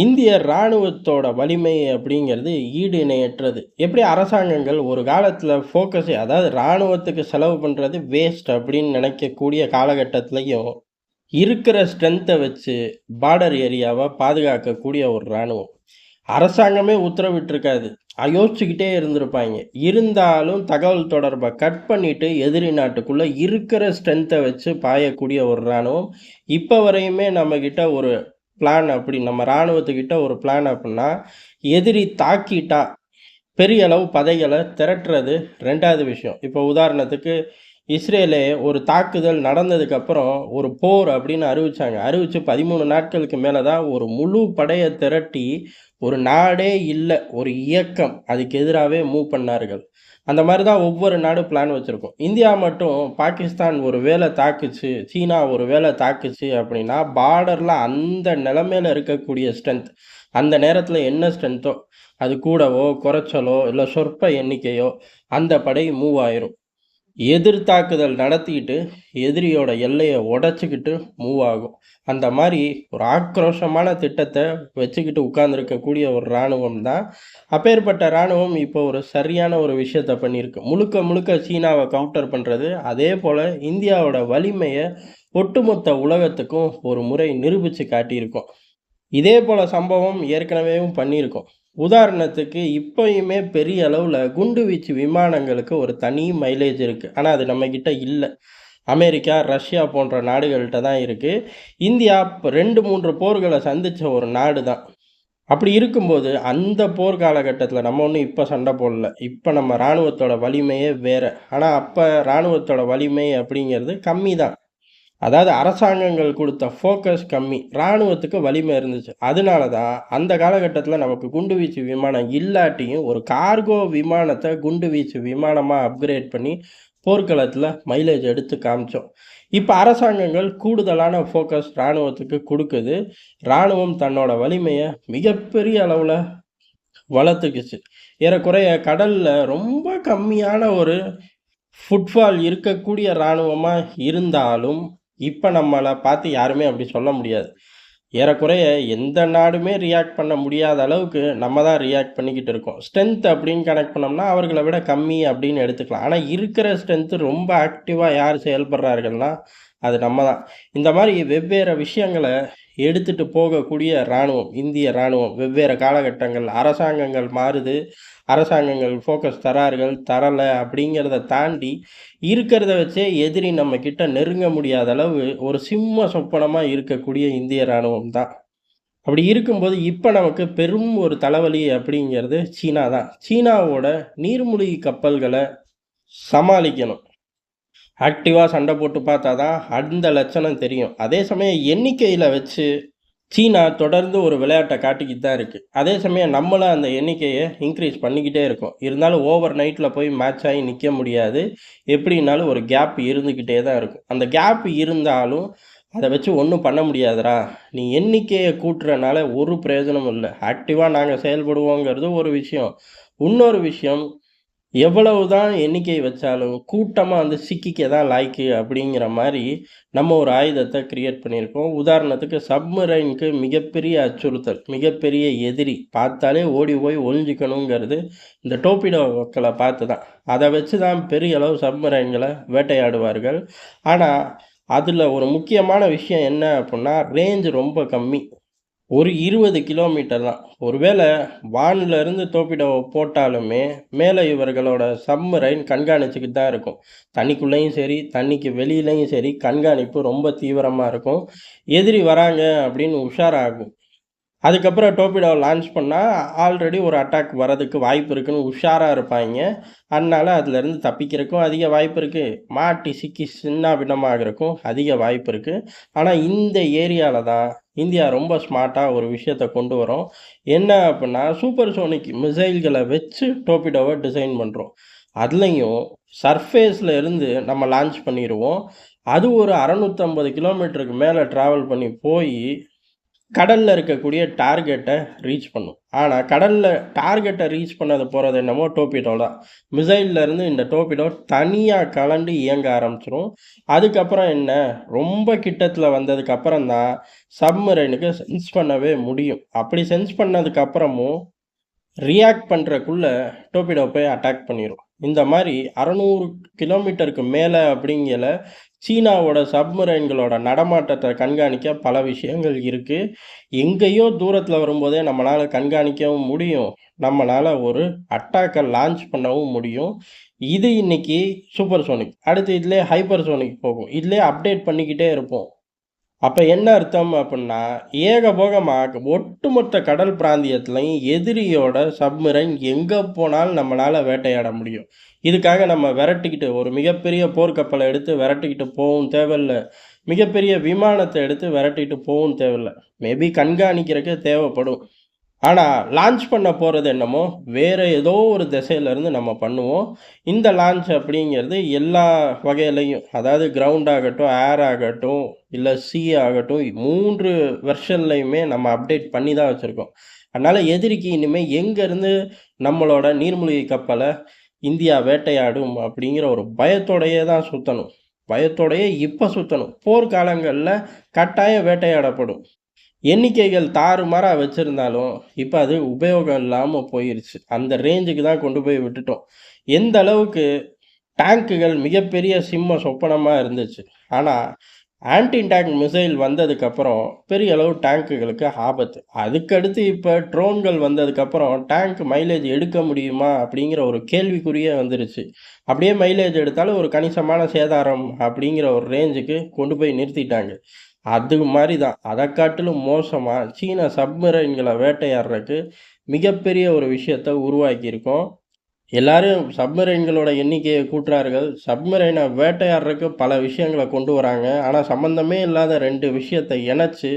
இந்திய இராணுவத்தோட வலிமை அப்படிங்கிறது ஈடு இணையற்றது. எப்படி அரசாங்கங்கள் ஒரு காலத்தில ஃபோக்கஸே அதாவது இராணுவத்துக்கு செலவு பண்ணுறது வேஸ்ட் அப்படின்னு நினைக்கக்கூடிய காலகட்டத்திலயும், இருக்கிற ஸ்ட்ரென்த்தை வச்சு பார்டர் ஏரியாவ பாதுகாக்கக்கூடிய ஒரு இராணுவம். அரசாங்கமே உத்தரவிட்டிருக்காது. யோசிச்சுக்கிட்டே இருந்திருப்பாய்ங்க. இருந்தாலும் தகவல் தொடர்பை கட் பண்ணிட்டு எதிரி நாட்டுக்குள்ள இருக்கிற ஸ்ட்ரென்த்தை வச்சு பாயக்கூடிய ஒரு இராணுவம். இப்போ வரையுமே நம்மக்கிட்ட ஒரு பிளான் அப்படி நம்ம இராணுவத்துக்கிட்ட ஒரு பிளான் அப்படின்னா, எதிரி தாக்கிட்டா பெரிய அளவு படைகளை திரட்டுறது 2வது விஷயம். இப்போ உதாரணத்துக்கு இஸ்ரேலே ஒரு தாக்குதல் நடந்ததுக்கப்புறம் ஒரு போர் அப்படின்னு அறிவிச்சாங்க. அறிவிச்சு 13 நாட்களுக்கு மேலே தான் ஒரு முழு படையை திரட்டி ஒரு நாடே இல்லை, ஒரு இயக்கம் அதுக்கு எதிராகவே மூவ் பண்ணார்கள். அந்த மாதிரி தான் ஒவ்வொரு நாடும் பிளான் வச்சுருக்கோம். இந்தியா மட்டும் பாகிஸ்தான் ஒரு வேளை தாக்குச்சு, சீனா ஒரு வேளை தாக்குச்சு அப்படின்னா பார்டரில் அந்த நிலைமையில் இருக்கக்கூடிய ஸ்ட்ரென்த் அந்த நேரத்தில் என்ன ஸ்ட்ரென்த்தோ அது கூடவோ குறைச்சலோ இல்லை சொற்ப எண்ணிக்கையோ அந்த படை மூவ் ஆயிரும். எதிர்த்தாக்குதல் நடத்திக்கிட்டு எதிரியோட எல்லையை உடச்சிக்கிட்டு மூவ் ஆகும். அந்த மாதிரி ஒரு ஆக்ரோஷமான திட்டத்தை வச்சுக்கிட்டு உட்கார்ந்துருக்கக்கூடிய ஒரு இராணுவம் தான். அப்பேற்பட்ட இராணுவம் இப்போ ஒரு சரியான ஒரு விஷயத்த பண்ணியிருக்கு. முழுக்க முழுக்க சீனாவை கவுண்டர் பண்ணுறது, அதே போல் இந்தியாவோட வலிமையை ஒட்டுமொத்த உலகத்துக்கும் ஒரு முறை நிரூபித்து காட்டியிருக்கோம். இதே போல் சம்பவம் ஏற்கனவேவும் பண்ணியிருக்கோம். உதாரணத்துக்கு இப்பயுமே பெரிய அளவில் குண்டுவீச்சு விமானங்களுக்கு ஒரு தனி மைலேஜ் இருக்குது. ஆனால் அது நம்மக்கிட்ட இல்லை. அமெரிக்கா, ரஷ்யா போன்ற நாடுகள்கிட்ட தான் இருக்குது. இந்தியா இப்போ 2, 3 போர்களை சந்தித்த ஒரு நாடு தான். அப்படி இருக்கும்போது அந்த போர் காலகட்டத்தில் நம்ம ஒன்றும் இப்போ சண்டை போடல. இப்போ நம்ம இராணுவத்தோட வலிமையே வேறு. ஆனால் அப்போ இராணுவத்தோட வலிமை அப்படிங்கிறது கம்மி தான். அதாவது அரசாங்கங்கள் கொடுத்த ஃபோக்கஸ் கம்மி. இராணுவத்துக்கு வலிமை இருந்துச்சு. அதனால தான் அந்த காலகட்டத்தில் நமக்கு குண்டுவீச்சு விமானம் இல்லாட்டியும் ஒரு கார்கோ விமானத்தை குண்டுவீச்சு விமானமாக அப்கிரேட் பண்ணி போர்க்களத்தில் மைலேஜ் எடுத்து காமிச்சோம். இப்போ அரசாங்கங்கள் கூடுதலான ஃபோக்கஸ் இராணுவத்துக்கு கொடுக்குது. இராணுவம் தன்னோட வலிமையை மிகப்பெரிய அளவில் வளர்த்துக்குச்சு. ஏறக்குறைய கடலில் ரொம்ப கம்மியான ஒரு ஃபுட்ஃபால் இருக்கக்கூடிய இராணுவமாக இருந்தாலும் இப்போ நம்மளை பார்த்து யாருமே அப்படி சொல்ல முடியாது. ஏறக்குறைய எந்த நாடுமே ரியாக்ட் பண்ண முடியாத அளவுக்கு நம்ம தான் ரியாக்ட் பண்ணிக்கிட்டு இருக்கோம். ஸ்ட்ரென்த் அப்படின்னு கனெக்ட் பண்ணோம்னா அவர்களை விட கம்மி அப்படின்னு எடுத்துக்கலாம். ஆனால் இருக்கிற ஸ்ட்ரென்த்து ரொம்ப ஆக்டிவாக யார் செயல்படுறார்கள்னா அது நம்ம தான். இந்த மாதிரி வெவ்வேறு விஷயங்களை எடுத்துகிட்டு போகக்கூடிய இராணுவம் இந்திய இராணுவம். வெவ்வேறு காலகட்டங்கள் அரசாங்கங்கள் மாறுது, அரசாங்கங்கள் ஃபோக்கஸ் தரார்கள் தரலை அப்படிங்கிறத தாண்டி இருக்கிறத வச்சே எதிரி நம்ம கிட்ட நெருங்க முடியாத அளவு ஒரு சிம்ம சொப்பனமாக இருக்கக்கூடிய இந்திய இராணுவம் தான். அப்படி இருக்கும்போது இப்போ நமக்கு பெரும் ஒரு தலைவலி அப்படிங்கிறது சீனா தான். சீனாவோட நீர்மூழ்கி கப்பல்களை சமாளிக்கணும். ஆக்டிவாக சண்டை போட்டு பார்த்தா தான் அந்த லட்சணம் தெரியும். அதே சமயம் எண்ணிக்கையில் வச்சு சீனா தொடர்ந்து ஒரு விளையாட்டை காட்டிக்கிட்டு தான் இருக்குது. அதே சமயம் நம்மளும் அந்த எண்ணிக்கையை இன்க்ரீஸ் பண்ணிக்கிட்டே இருக்கோம். இருந்தாலும் ஓவர் நைட்டில் போய் மேட்ச் ஆகி நிற்க முடியாது. எப்படின்னாலும் ஒரு கேப் இருந்துக்கிட்டே தான் இருக்கும். அந்த கேப் இருந்தாலும் அதை வச்சு ஒன்றும் பண்ண முடியாதுடா, நீ எண்ணிக்கையை கூட்டுறனால ஒரு பிரயோஜனமும் இல்லை. ஆக்டிவாக நாங்கள் செயல்படுவோங்கிறது ஒரு விஷயம். இன்னொரு விஷயம், எவ்வளவு தான் எண்ணிக்கை வச்சாலும் கூட்டமாக வந்து சிக்கிக்க தான் லாய்க்கு அப்படிங்கிற மாதிரி நம்ம ஒரு ஆயுதத்தை கிரியேட் பண்ணியிருக்கோம். உதாரணத்துக்கு சப்மரைனுக்கு மிகப்பெரிய அச்சுறுத்தல், மிகப்பெரிய எதிரி, பார்த்தாலே ஓடி போய் ஒளிஞ்சிக்கணுங்கிறது இந்த டோர்பிடோக்களை பார்த்து தான். அதை வச்சு தான் பெரிய அளவு சப்மரைன்களை வேட்டையாடுவார்கள். ஆனால் அதில் ஒரு முக்கியமான விஷயம் என்ன அப்படின்னா, ரேஞ்ச் ரொம்ப கம்மி. ஒரு 20 கிலோமீட்டர் தான். ஒருவேளை வான்லேருந்து டோர்பிடோவ போட்டாலுமே, மேலே இவர்களோட சப்மரைன் கண்காணிச்சுக்கிட்டு தான் இருக்கும். தண்ணிக்குள்ளேயும் சரி, தண்ணிக்கு வெளியிலயும் சரி, கண்காணிப்பு ரொம்ப தீவிரமாக இருக்கும். எதிரி வராங்க அப்படின்னு உஷாராகும். அதுக்கப்புறம் டோர்பிடோவை லான்ச் பண்ணால் ஆல்ரெடி ஒரு அட்டாக் வரதுக்கு வாய்ப்பு இருக்குன்னு உஷாராக இருப்பாங்க. அதனால அதுலேருந்து தப்பிக்கிறதுக்கும் அதிக வாய்ப்பு இருக்குது. மாட்டி சிக்கி சின்ன பின்னமாகறதுக்கும் அதிக வாய்ப்பு இருக்குது. ஆனால் இந்த ஏரியாவில் தான் இந்தியா ரொம்ப ஸ்மார்ட்டாக ஒரு விஷயத்தை கொண்டு வரும். என்ன அப்படின்னா, சூப்பர்சோனிக் மிசைல்களை வச்சு டோர்பிடோவை டிசைன் பண்ணுறோம். அதுலேயும் சர்ஃபேஸில் இருந்து நம்ம லான்ச் பண்ணிடுவோம். அது ஒரு 650 கிலோமீட்டருக்கு மேலே ட்ராவல் பண்ணி போய் கடல்ல இருக்கக்கூடிய டார்கெட்ட ரீச் பண்ணும். ஆனா, கடல்ல டார்கெட்ட ரீச் பண்ணது போறது என்னமோ டோர்பிடோ தான். மிசைல்ல இருந்து இந்த டோர்பிடோ தனியா கலண்டு இயங்க ஆரம்பிச்சுரும். அதுக்கப்புறம் என்ன, ரொம்ப கிட்டத்துல வந்ததுக்கு அப்புறம் தான் சப்மரைனுக்கு சென்ஸ் பண்ணவே முடியும். அப்படி சென்ஸ் பண்ணதுக்கு அப்புறமும் ரியாக்ட் பண்றக்குள்ள டோர்பிடோ போய் அட்டாக் பண்ணிரும். இந்த மாரி 600 கிலோமீட்டருக்கு மேல அப்படிங்கல சீனாவோட சப்மரைன்களோட நடமாட்டத்த கண்காணிக்க பல விஷயங்கள் இருக்கு. எங்கேயோ தூரத்துல வரும்போதே நம்மளால கண்காணிக்கவும் முடியும். நம்மளால ஒரு அட்டாக்க லான்ச் பண்ணவும் முடியும். இது இன்னைக்கு சூப்பர்சோனிக். அடுத்து இதுலயே ஹைப்பர்சோனிக் போகும். இதுலயே அப்டேட் பண்ணிக்கிட்டே இருப்போம். அப்ப என்ன அர்த்தம் அப்புட்ன்னா, ஏகபோகமா ஒட்டுமொத்த கடல் பிராந்தியத்திலயும் எதிரியோட சப்மரைன் எங்க போனாலும் நம்மளால வேட்டையாட முடியும். இதுக்காக நம்ம வெரட்டிக்கிட்டு ஒரு மிகப்பெரிய போர்க்கப்பல எடுத்து வெரட்டிக்கிட்டு போவும் தேவையில்ல. மிகப்பெரிய விமானத்த எடுத்து வெரட்டிட்டு போவும் தேவையில்ல. மேபி கண்காணிக்கிறக்கு தேவைப்படும். ஆனா, லான்ச் பண்ண போறது என்னமோ, வேற ஏதோ ஒரு திசையிலருந்து நம்ம பண்ணுவோம். இந்த லான்ச் அப்படிங்கிறது எல்லா வகையிலயும், அதாவது கிரவுண்ட் ஆகட்டும், ஏர் ஆகட்டும், இல்ல சி ஆகட்டும், 3 வெர்ஷன்லயுமே நம்ம அப்டேட் பண்ணி தான் வச்சிருக்கோம். அதனால எதிரிக்கு இனிமே எங்கேருந்து நம்மளோட நீர்மூழ்கி கப்பல இந்தியா வேட்டையாடும் அப்படிங்கிற ஒரு பயத்தோடயே தான் சுத்தணும். பயத்தோடயே இப்ப சுத்தணும். போர்க்காலங்கள்ல கட்டாயம் வேட்டையாடப்படும். எண்ணிக்கைகள் தாறுமாறா வச்சிருந்தாலும், இப்ப அது உபயோகம் இல்லாம போயிருச்சு. அந்த ரேஞ்சுக்கு தான் கொண்டு போய் விட்டுட்டோம். எந்த அளவுக்கு டேங்குகள் மிகப்பெரிய சிம்ம சொப்பனமா இருந்துச்சு. ஆனா, ஆன்டி டேங்க் மிசைல் வந்ததுக்கப்புறம், பெரிய அளவு டேங்குகளுக்கு ஆபத்து. அதுக்கடுத்து இப்ப ட்ரோன்கள் வந்ததுக்கப்புறம், டேங்க் மைலேஜ் எடுக்க முடியுமா? அப்படிங்கிற ஒரு கேள்விக்குறியே வந்துருச்சு. அப்படியே மைலேஜ் எடுத்தாலும் ஒரு கணிசமான சேதாரம் அப்படிங்கிற ஒரு ரேஞ்சுக்கு கொண்டு போய் நிறுத்திட்டாங்க. அது மாரி தான். அதக் காட்டிலும் மோசமா சீன சப்மரைன்கள வேட்டையாடுறக்கு மிகப்பெரிய ஒரு விஷயத்த உருவாக்கியிருக்கோம். எல்லாரும் சப்மரைன்களோட எண்ணிக்கைய கூட்டுறார்கள். சப்மரைன வேட்டையாடுறக்கு பல விஷயங்கள கொண்டு வராங்க. ஆனா சம்மந்தமே இல்லாத 2 விஷயத்த இணைச்சு,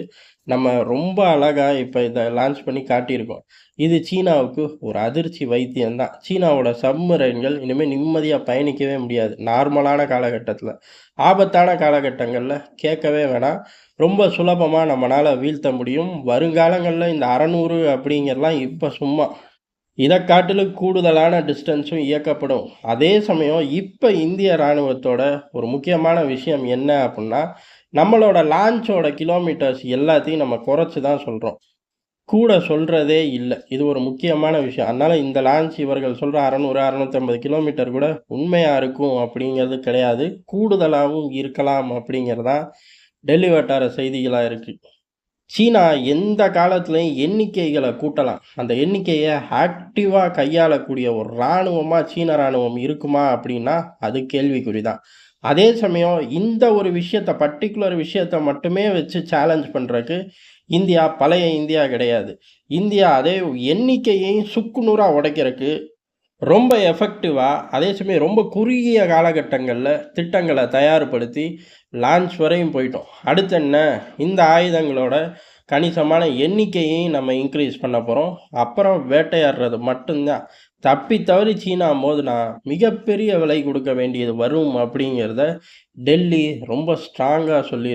நம்ம ரொம்ப அழகா இப்ப இத லான்ச் பண்ணி காட்டியிருக்கோம். இது சீனாவுக்கு ஒரு அதிர்ச்சி வைத்தியம் தான். சீனாவோட சப்மரைன்கள் இனிமே நிம்மதியா பயணிக்கவே முடியாது. நார்மலான காலகட்டத்தில. ஆபத்தான காலகட்டங்கள்ல கேட்கவே வேணாம். ரொம்ப சுலபமா நம்மனால வீழ்த்த முடியும். வருங்காலங்கள்ல இந்த 600 அப்படிங்கிறலாம் இப்ப சும்மா. இதைக் காட்டிலும் கூடுதலான டிஸ்டன்ஸும் இயக்கப்படும். அதே சமயம் இப்ப இந்திய ராணுவத்தோட ஒரு முக்கியமான விஷயம் என்ன அப்புட்ன்னா, நம்மளோட லான்ச்சோட கிலோமீட்டர்ஸ் எல்லாத்தையும் நம்ம குறைச்சு தான் சொல்றோம். கூட சொல்றதே இல்ல. இது ஒரு முக்கியமான விஷயம். அதனால இந்த லான்ச் இவர்கள் சொல்ற 600, 650 கிலோமீட்டர் கூட உண்மையா இருக்கும் அப்படிங்கிறது கிடையாது. கூடுதலாவும் இருக்கலாம் அப்படிங்கிறது தான் டெல்லி வட்டார செய்திகளா இருக்கு. சீனா எந்த காலத்திலயும் எண்ணிக்கைகள கூட்டலாம். அந்த எண்ணிக்கைய ஆக்டிவா கையாளக்கூடிய ஒரு ராணுவமா சீன ராணுவம் இருக்குமா? அப்படின்னா, அது கேள்விக்குறி தான். அதே சமயம் இந்த ஒரு விஷயத்த பர்ட்டிகுலர் விஷயத்த மட்டுமே வச்சு சேலஞ்ச் பண்றக்கு இந்தியா பழைய இந்தியா கிடையாது. இந்தியா அதே எண்ணிக்கையையும் சுக்குநூறா உடைக்கிறக்கு ரொம்ப எஃபெக்டிவா, அதே சமயம் ரொம்ப குறுகிய காலகட்டங்கள்ல திட்டங்கள தயார்படுத்தி லான்ச் வரையும் போயிட்டோம். அடுத்து என்ன? இந்த ஆயுதங்களோட கணிசமான எண்ணிக்கையையும் நம்ம இன்க்ரீஸ் பண்ண போறோம். அப்புறம் வேட்டையாடுறது மட்டும் தான். தப்பி தவறி சீனா மோதுனா, மிகப்பெரிய விலை கொடுக்க வேண்டியது வரும் அப்படிங்கிறத டெல்லி ரொம்ப ஸ்ட்ராங்கா சொல்லி